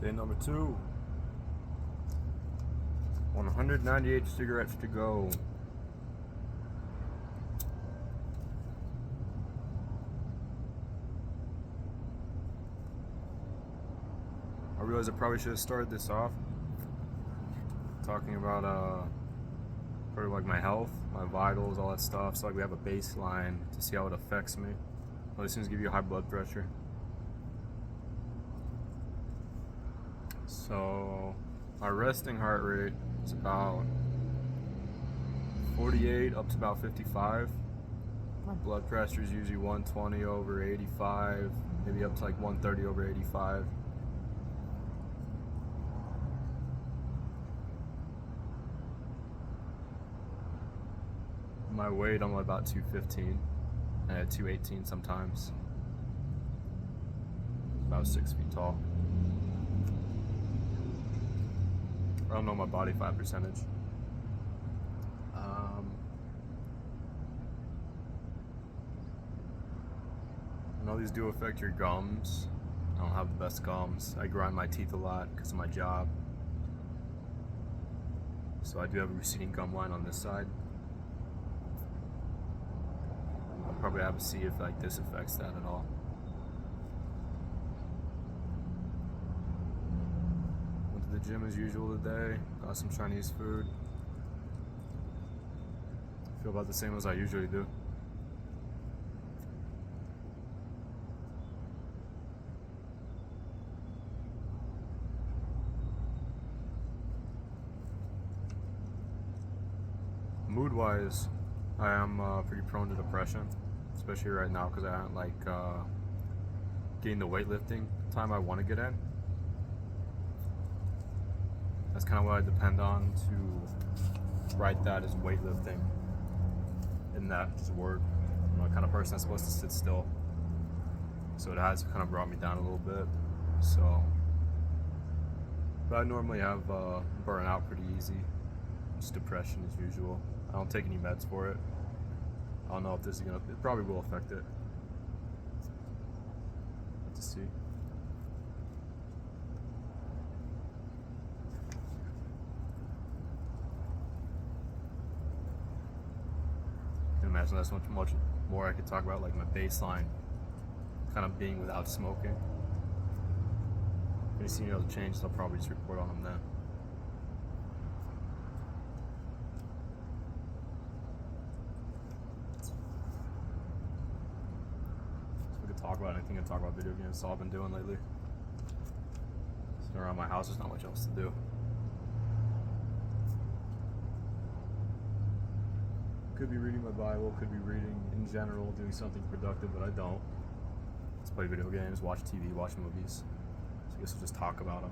Day number 2. 198 cigarettes to go. I realize I probably should have started this off talking about probably like my health, my vitals, all that stuff, so like we have a baseline to see how it affects me. Well, these things give you high blood pressure. So my resting heart rate is about 48 up to about 55. My blood pressure is usually 120 over 85, maybe up to like 130 over 85. My weight, I'm about 215, and at 218 sometimes. About 6 feet tall. I don't know my body fat percentage. I know these do affect your gums. I don't have the best gums. I grind my teeth a lot because of my job. So I do have a receding gum line on this side. I'll probably have to see if like this affects that at all. Went to the gym as usual today. Got some Chinese food. Feel about the same as I usually do. Mood-wise, I am pretty prone to depression, especially right now because I haven't like getting the weightlifting time I want to get in. That's kind of what I depend on to write that as weightlifting, and that is word. I'm the kind of person that's supposed to sit still, so it has kind of brought me down a little bit. So, but I normally have burnout pretty easy. Just depression as usual. I don't take any meds for it. I don't know if this is it probably will affect it. Have to see. I can imagine that's much more I could talk about, like my baseline kind of being without smoking. If you see any other changes, I'll probably just report on them then. Talk about anything and talk about video games. That's all I've been doing lately. Sitting around my house, there's not much else to do. Could be reading my Bible, could be reading in general, doing something productive, but I don't. Just play video games, watch TV, watch movies. So I guess we'll just talk about them.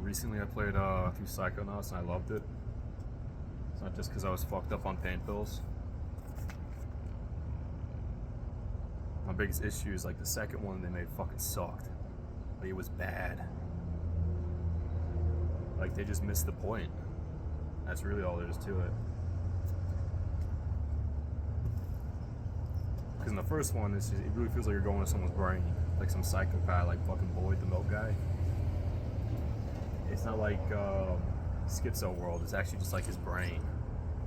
Recently I played through Psychonauts and I loved it. It's not just because I was fucked up on pain pills. My biggest issue is like the second one they made fucking sucked. Like it was bad. Like they just missed the point. That's really all there is to it. Because in the first one, it really feels like you're going to someone's brain. Like some psychopath, like fucking Boyd the Milk guy. It's not like Schizo World, it's actually just like his brain.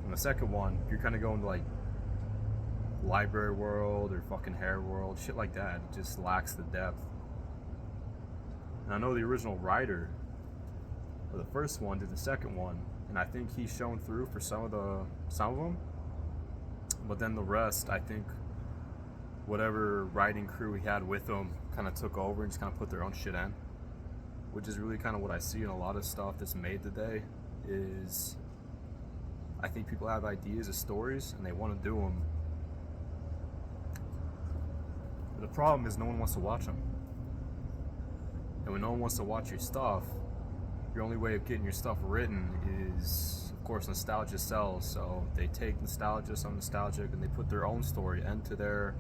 In the second one, you're kind of going to like Library World or fucking Hair World, shit like that. It just lacks the depth. And I know the original writer of the first one did the second one, and I think he's shown through for some of them. But then the rest, I think whatever writing crew he had with him kind of took over and just kind of put their own shit in. Which is really kind of what I see in a lot of stuff that's made today, is I think people have ideas of stories and they want to do them. But the problem is no one wants to watch them. And when no one wants to watch your stuff, your only way of getting your stuff written is, of course, nostalgia sells. So they take nostalgia, some nostalgic, and they put their own story into their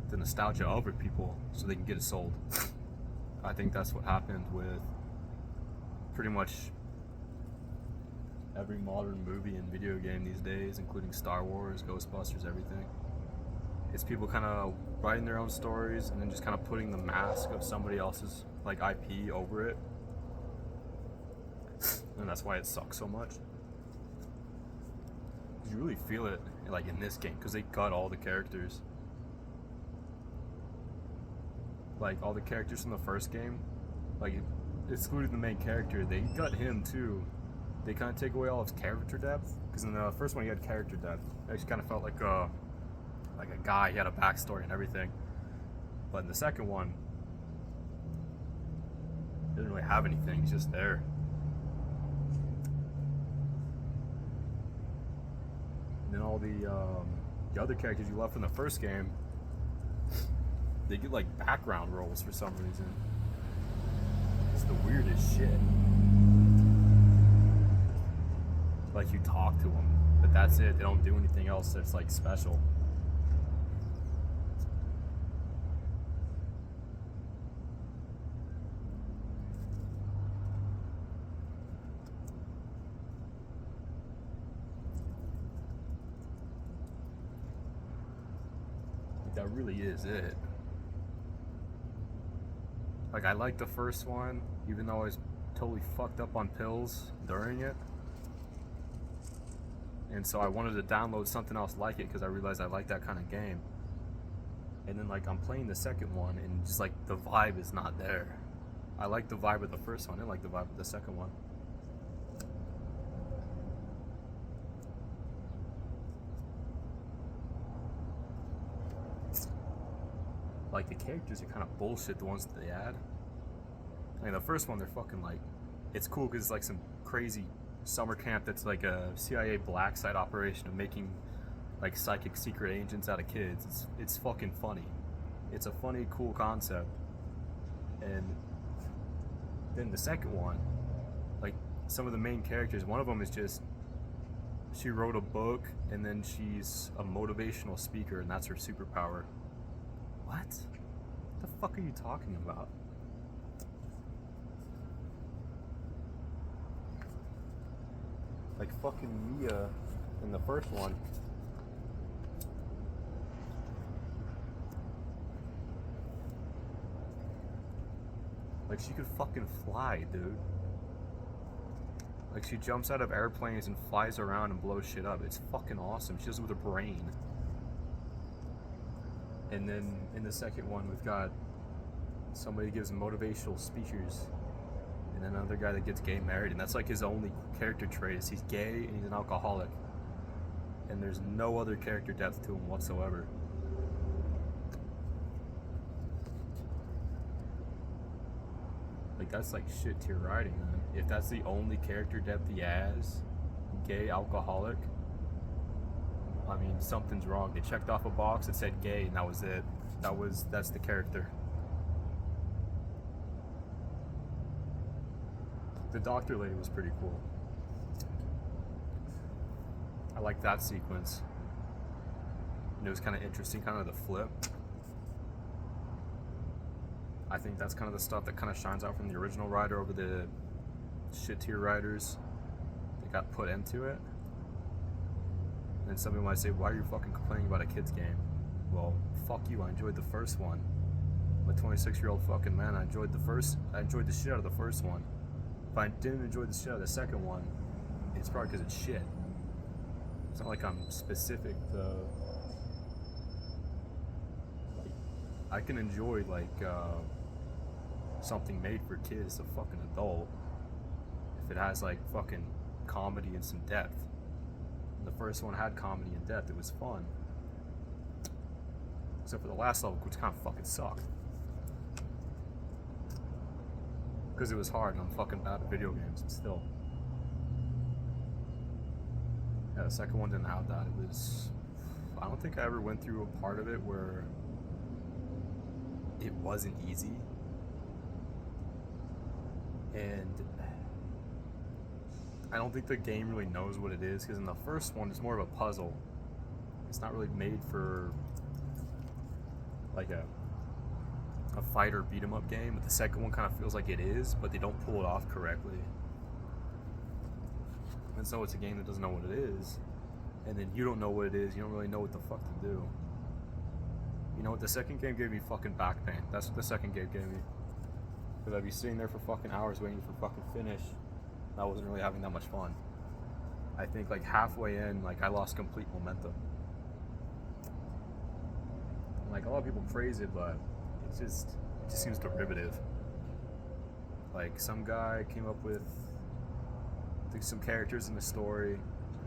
the nostalgia of it people so they can get it sold. I think that's what happened with pretty much every modern movie and video game these days, including Star Wars, Ghostbusters, everything. It's people kind of writing their own stories and then just kind of putting the mask of somebody else's like IP over it, and that's why it sucks so much. You really feel it like in this game because they cut all the characters. Like all the characters from the first game, like excluding the main character, they got him too. They kind of take away all his character depth, because in the first one he had character depth. It actually kind of felt like a guy. He had a backstory and everything. But in the second one, he didn't really have anything. He's just there. And then all the other characters you left in the first game, they get like background roles for some reason. It's the weirdest shit. Like you talk to them, but that's it. They don't do anything else that's like special. That really is it. Like I liked the first one, even though I was totally fucked up on pills during it. And so I wanted to download something else like it because I realized I like that kind of game. And then like I'm playing the second one and just like the vibe is not there. I like the vibe of the first one, I like the vibe of the second one. Like the characters are kind of bullshit, the ones that they add. I mean the first one they're fucking like, it's cool because it's like some crazy summer camp that's like a CIA black site operation of making like psychic secret agents out of kids. It's fucking funny. It's a funny, cool concept. And then the second one, like some of the main characters, one of them is just, she wrote a book and then she's a motivational speaker and that's her superpower. What the fuck are you talking about? Like fucking Mia in the first one. Like she could fucking fly, dude. Like she jumps out of airplanes and flies around and blows shit up. It's fucking awesome. She does it with her brain. And then in the second one we've got somebody gives motivational speeches. And then another guy that gets gay married, and that's like his only character trait is he's gay and he's an alcoholic. And there's no other character depth to him whatsoever. Like that's like shit tier writing, man. If that's the only character depth he has, gay, alcoholic, I mean something's wrong. They checked off a box that said gay and that was it. That's the character. The doctor lady was pretty cool. I like that sequence. And it was kind of interesting, kind of the flip. I think that's kind of the stuff that kind of shines out from the original writer over the shit tier writers that got put into it. And then somebody might say, why are you fucking complaining about a kid's game? Well, fuck you, I enjoyed the first one. I'm a 26-year-old fucking man. I enjoyed the shit out of the first one. If I didn't enjoy the shit out of the second one, it's probably because it's shit. It's not like I'm specific to... Like, I can enjoy, like, something made for kids, a fucking adult, if it has, like, fucking comedy and some depth. And the first one had comedy and depth. It was fun. Except for the last level, which kind of fucking sucked. Because it was hard and I'm fucking bad at video games, but still. Yeah, the second one didn't have that. It was... I don't think I ever went through a part of it where it wasn't easy. And I don't think the game really knows what it is, because in the first one it's more of a puzzle. It's not really made for like a fighter beat 'em up game, but the second one kind of feels like it is, but they don't pull it off correctly. And so it's a game that doesn't know what it is, and then you don't know what it is. You don't really know what the fuck to do. You know what? The second game gave me fucking back pain. That's what the second game gave me. Because I'd be sitting there for fucking hours waiting for fucking finish. And I wasn't really having that much fun. I think like halfway in, like I lost complete momentum. And, like a lot of people praise it, but it just seems derivative. Like some guy came up with some characters in the story,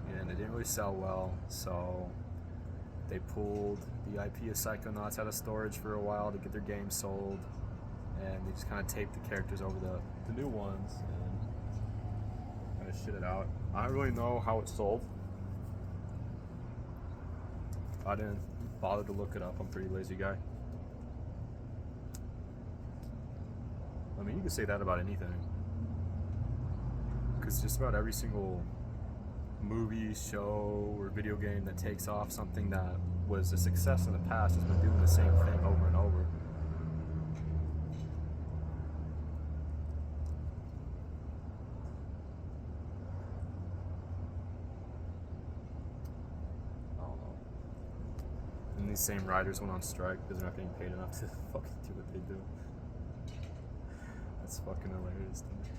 and it didn't really sell well, so they pulled the IP of Psychonauts out of storage for a while to get their game sold, and they just kind of taped the characters over the new ones and kind of shit it out. I don't really know how it sold. I didn't bother to look it up. I'm a pretty lazy guy. I mean, you could say that about anything. Because just about every single movie, show, or video game that takes off something that was a success in the past has been doing the same thing over and over. I don't know. And these same writers went on strike because they're not getting paid enough to fucking do what they do. That's fucking hilarious to me.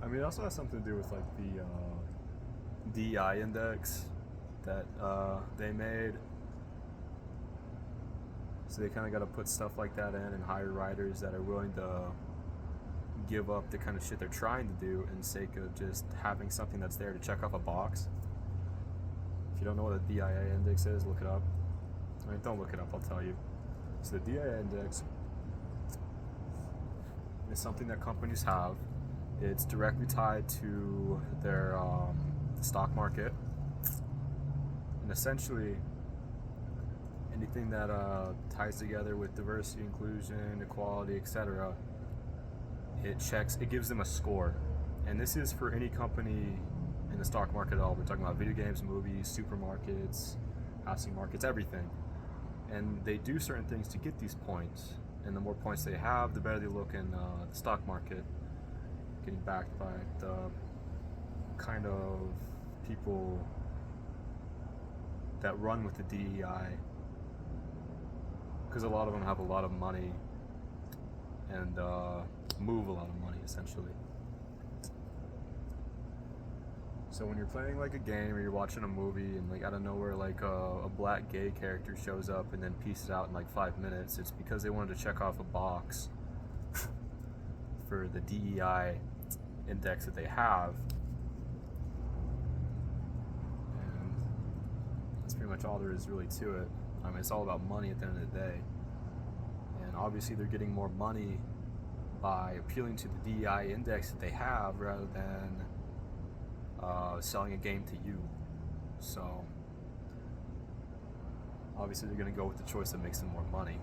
I mean, it also has something to do with like the DEI index that they made. So they kind of got to put stuff like that in and hire writers that are willing to give up the kind of shit they're trying to do in sake of just having something that's there to check off a box. If you don't know what the DEI index is, look it up. I mean, don't look it up, I'll tell you. So the DEI index is something that companies have. It's directly tied to their stock market, and essentially anything that ties together with diversity, inclusion, equality, etc. It gives them a score, and this is for any company in the stock market at all. We're talking about video games, movies, supermarkets, housing markets, everything, and they do certain things to get these points, and the more points they have, the better they look in the stock market. Getting backed by the kind of people that run with the DEI, because a lot of them have a lot of money and move a lot of money essentially. So when you're playing like a game or you're watching a movie and like out of nowhere like a black gay character shows up and then pieces out in like 5 minutes, it's because they wanted to check off a box for the DEI index that they have, and that's pretty much all there is really to it. I mean, it's all about money at the end of the day, and obviously they're getting more money by appealing to the DEI index that they have rather than selling a game to you. So obviously they're going to go with the choice that makes them more money.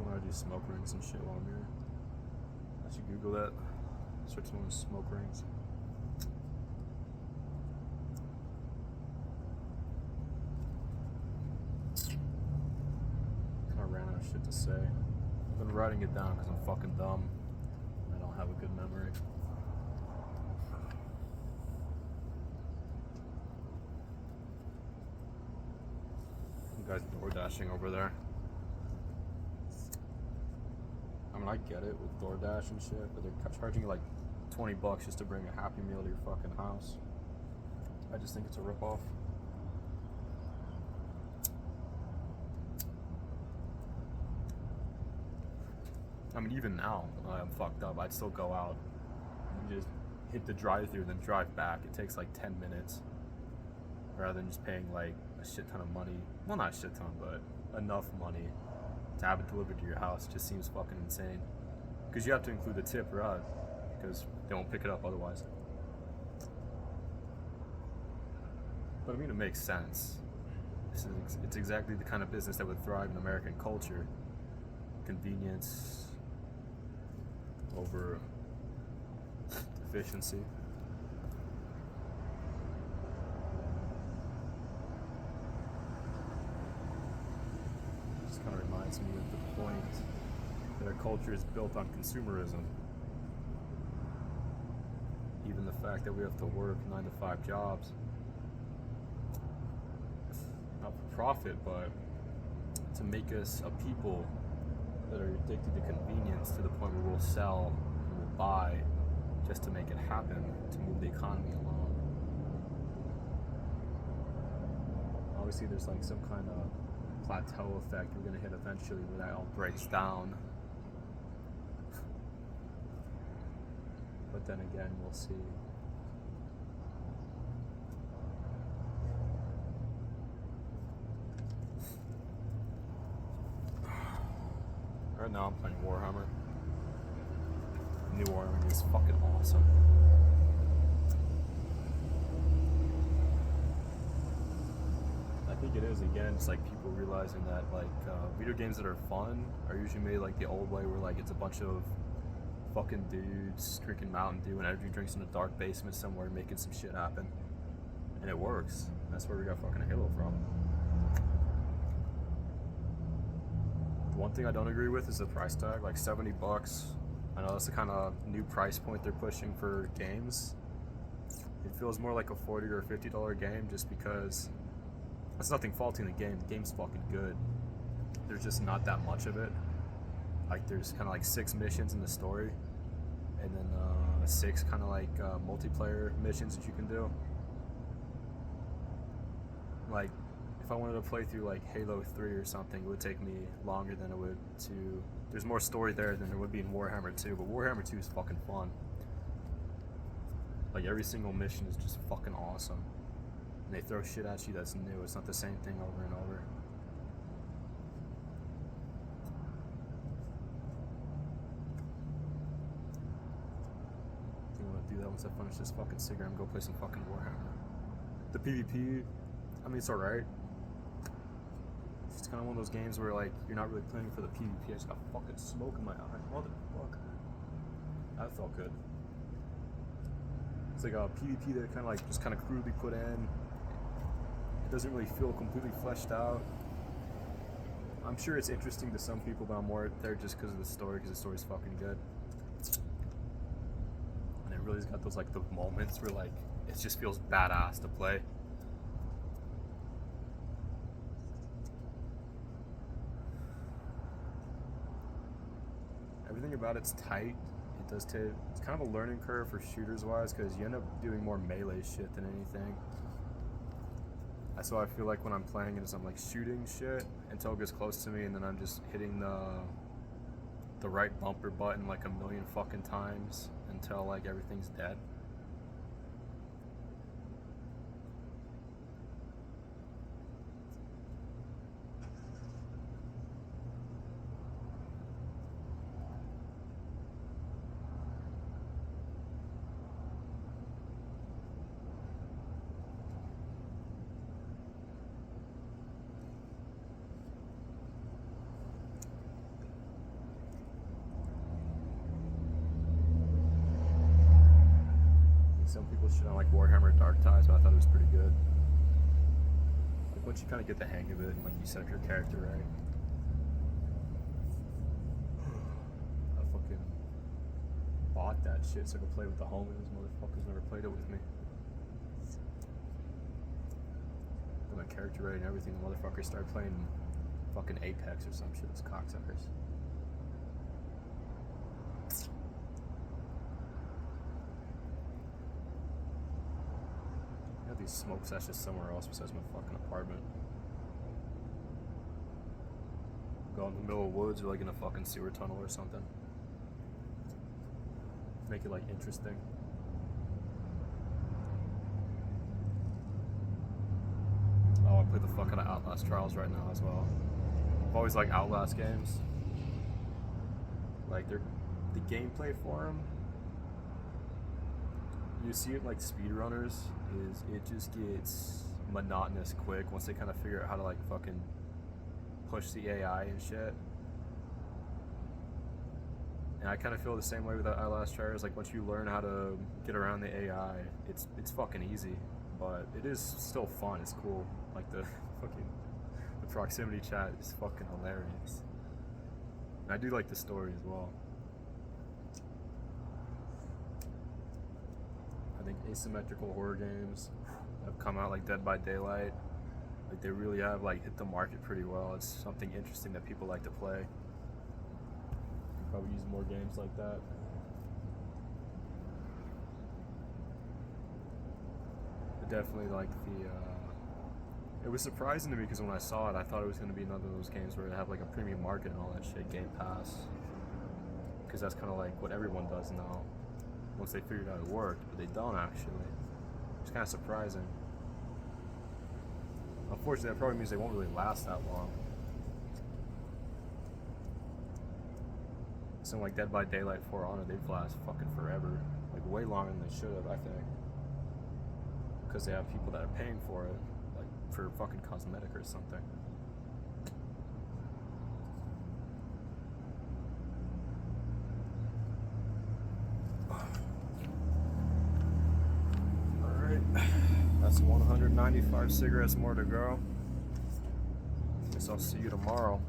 I do smoke rings and shit while I'm here. I should Google that. Search one of smoke rings. Kind of ran out of shit to say. I've been writing it down because I'm fucking dumb. I don't have a good memory. You guys door dashing over there. I mean, I get it with DoorDash and shit, but they're charging you like $20 just to bring a Happy Meal to your fucking house. I just think it's a ripoff. I mean, even now, I'm fucked up. I'd still go out and just hit the drive-thru and then drive back. It takes like 10 minutes rather than just paying like a shit ton of money. Well, not a shit ton, but enough money to have it delivered to your house. Just seems fucking insane. Because you have to include the tip, right? Because they won't pick it up otherwise. But I mean, it makes sense. It's exactly the kind of business that would thrive in American culture. Convenience over efficiency. It just kind of reminds me of the point that our culture is built on consumerism. Even the fact that we have to work 9 to 5 jobs, not for profit, but to make us a people that are addicted to convenience to the point where we'll sell and we'll buy just to make it happen, to move the economy along. Obviously there's like some kind of plateau effect we're going to hit eventually where that all breaks down. But then again, we'll see. Right now I'm playing Warhammer. New Warhammer is fucking awesome. I think it is, again, it's like people realizing that like video games that are fun are usually made like the old way where like it's a bunch of fucking dudes drinking Mountain Dew and energy drinks in a dark basement somewhere making some shit happen. And it works. That's where we got fucking Halo from. The one thing I don't agree with is the price tag, like $70. I know that's the kind of new price point they're pushing for games. It feels more like a $40 or $50 game just because that's nothing faulty in the game. The game's fucking good. There's just not that much of it. Like there's kind of like 6 missions in the story, and then 6 kind of like multiplayer missions that you can do. Like if I wanted to play through like Halo 3 or something, it would take me longer than it would to. There's more story there than there would be in Warhammer 2, but Warhammer 2 is fucking fun. Like every single mission is just fucking awesome. And they throw shit at you that's new. It's not the same thing over and over. Do that once I finish this fucking cigarette and go play some fucking Warhammer. The PvP, I mean, it's alright. It's kind of one of those games where like you're not really playing for the PvP. I just got fucking smoke in my eye. Motherfucker. That felt good. It's like a PvP that kind of like just kind of crudely put in. It doesn't really feel completely fleshed out. I'm sure it's interesting to some people, but I'm more there just because of the story, because the story's fucking good. Really has got those like the moments where like it just feels badass to play. Everything about it's tight. It does take. It's kind of a learning curve for shooters wise because you end up doing more melee shit than anything. That's why I feel like when I'm playing it is I'm like shooting shit until it gets close to me, and then I'm just hitting the right bumper button like a million fucking times until like everything's dead. Some people shit on like Warhammer Dark Ties, but I thought it was pretty good. Like once you kind of get the hang of it and like you set up your character right. I fucking bought that shit so I could play with the homies. Motherfuckers never played it with me. Got my character right and everything. The motherfuckers started playing fucking Apex or some shit. Those cocksuckers. These smoke sessions somewhere else besides my fucking apartment. Go in the middle of the woods or like in a fucking sewer tunnel or something. Make it like interesting. Oh, I play the fucking Outlast Trials right now as well. I've always liked Outlast games. Like the gameplay for them. You see it like speedrunners, is it just gets monotonous quick once they kind of figure out how to like fucking push the AI and shit. And I kind of feel the same way with the outlast trailers. Like once you learn how to get around the AI, it's fucking easy, but it is still fun. It's cool. Like the proximity chat is fucking hilarious. And I do like the story as well. I think asymmetrical horror games have come out, like Dead by Daylight, like they really have like hit the market pretty well. It's something interesting that people like to play. Probably use more games like that. But definitely like the it was surprising to me because when I saw it, I thought it was going to be another of those games where it have like a premium market and all that shit, Game Pass, because that's kind of like what everyone does now once they figured out it worked, but they don't actually. It's kind of surprising. Unfortunately, that probably means they won't really last that long. Something like Dead by Daylight, For Honor, they've lasted fucking forever, like way longer than they should have, I think, because they have people that are paying for it, like for fucking cosmetic or something. Alright, that's 195 cigarettes more to go. Guess I'll see you tomorrow.